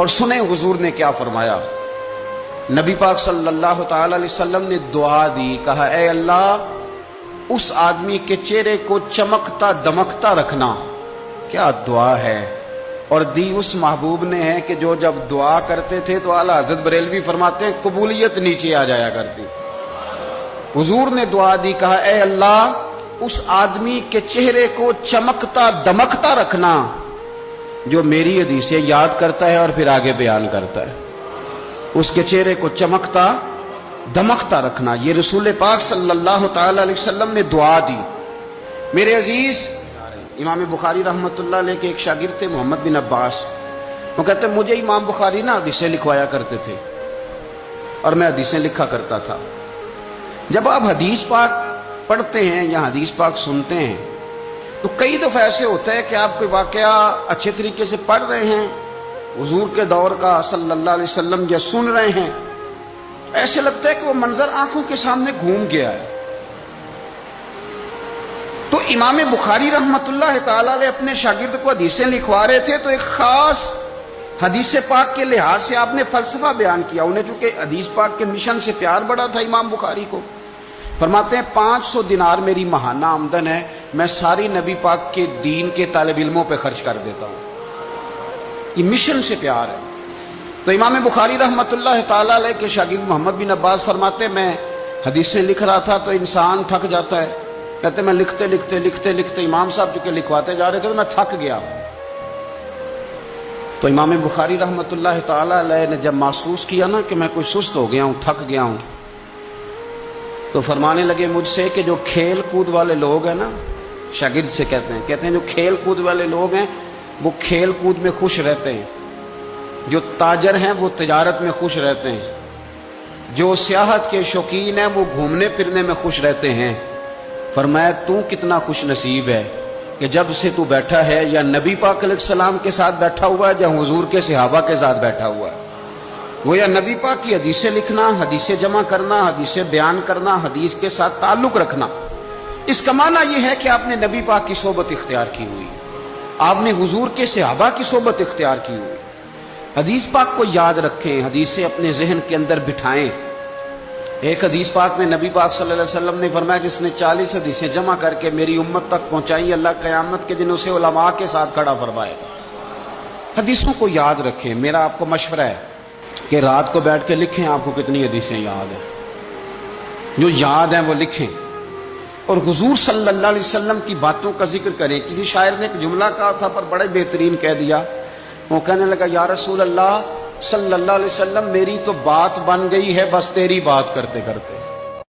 اور سنیں حضور نے کیا فرمایا۔ نبی پاک صلی اللہ تعالی علیہ وسلم نے دعا دی، کہا اے اللہ اس آدمی کے چہرے کو چمکتا دمکتا رکھنا۔ کیا دعا ہے، اور دی اس محبوب نے ہے کہ جو جب دعا کرتے تھے تو اعلیٰ حضرت بریلوی فرماتے ہیں قبولیت نیچے آ جایا کرتی۔ حضور نے دعا دی، کہا اے اللہ اس آدمی کے چہرے کو چمکتا دمکتا رکھنا جو میری حدیثیں یاد کرتا ہے اور پھر آگے بیان کرتا ہے۔ اس کے چہرے کو چمکتا دمکتا رکھنا، یہ رسول پاک صلی اللہ تعالی علیہ وسلم نے دعا دی۔ میرے عزیز، امام بخاری رحمۃ اللہ علیہ کے ایک شاگرد تھے محمد بن عباس، وہ کہتے ہیں مجھے امام بخاری نا حدیثیں لکھوایا کرتے تھے اور میں حدیثیں لکھا کرتا تھا۔ جب آپ حدیث پاک پڑھتے ہیں یا حدیث پاک سنتے ہیں تو کئی دفعہ ایسے ہوتا ہے کہ آپ کوئی واقعہ اچھے طریقے سے پڑھ رہے ہیں حضور کے دور کا صلی اللہ علیہ وسلم، یا سن رہے ہیں، ایسے لگتا ہے کہ وہ منظر آنکھوں کے سامنے گھوم گیا ہے۔ تو امام بخاری رحمۃ اللہ تعالی علیہ اپنے شاگرد کو حدیثیں لکھوا رہے تھے تو ایک خاص حدیث پاک کے لحاظ سے آپ نے فلسفہ بیان کیا۔ انہیں چونکہ حدیث پاک کے مشن سے پیار بڑا تھا امام بخاری کو، فرماتے ہیں 500 دینار میری ماہانہ آمدن ہے، میں ساری نبی پاک کے دین کے طالب علموں پہ خرچ کر دیتا ہوں۔ یہ مشن سے پیار ہے۔ تو امام بخاری رحمۃ اللہ تعالی علیہ کے شاگرد محمد بن عباس فرماتے ہیں میں حدیثیں لکھ رہا تھا تو انسان تھک جاتا ہے، کہتے میں لکھتے لکھتے امام صاحب چونکہ لکھواتے جا رہے تھے تو میں تھک گیا۔ تو امام بخاری رحمۃ اللہ تعالی علیہ نے جب محسوس کیا نا کہ میں کوئی سست ہو گیا ہوں، تھک گیا ہوں، تو فرمانے لگے مجھ سے کہ جو کھیل کود والے لوگ ہیں نا، شاگرد سے کہتے ہیں جو کھیل کود والے لوگ ہیں وہ کھیل کود میں خوش رہتے ہیں، جو تاجر ہیں وہ تجارت میں خوش رہتے ہیں، جو سیاحت کے شوقین ہیں وہ گھومنے پھرنے میں خوش رہتے ہیں۔ فرمایا تو کتنا خوش نصیب ہے کہ جب سے تو بیٹھا ہے یا نبی پاک علیہ السلام کے ساتھ بیٹھا ہوا ہے یا حضور کے صحابہ کے ساتھ بیٹھا ہوا ہے۔ وہ یا نبی پاک کی حدیثیں لکھنا، حدیثیں جمع کرنا، حدیثیں بیان کرنا، حدیث کے ساتھ تعلق رکھنا، اس کا معنی یہ ہے کہ آپ نے نبی پاک کی صحبت اختیار کی ہوئی، آپ نے حضور کے صحابہ کی صحبت اختیار کی ہوئی۔ حدیث پاک کو یاد رکھیں، حدیثیں اپنے ذہن کے اندر بٹھائیں۔ ایک حدیث پاک میں نبی پاک صلی اللہ علیہ وسلم نے فرمایا جس نے 40 حدیثیں جمع کر کے میری امت تک پہنچائی، اللہ قیامت کے دن اسے علماء کے ساتھ کھڑا فرمائے گا۔ حدیثوں کو یاد رکھیں۔ میرا آپ کو مشورہ ہے کہ رات کو بیٹھ کے لکھیں آپ کو کتنی حدیثیں یاد ہیں، جو یاد ہیں وہ لکھیں، اور حضور صلی اللہ علیہ وسلم کی باتوں کا ذکر کریں۔ کسی شاعر نے ایک جملہ کہا تھا پر بڑے بہترین کہہ دیا، وہ کہنے لگا یا رسول اللہ صلی اللہ علیہ وسلم میری تو بات بن گئی ہے بس تیری بات کرتے کرتے۔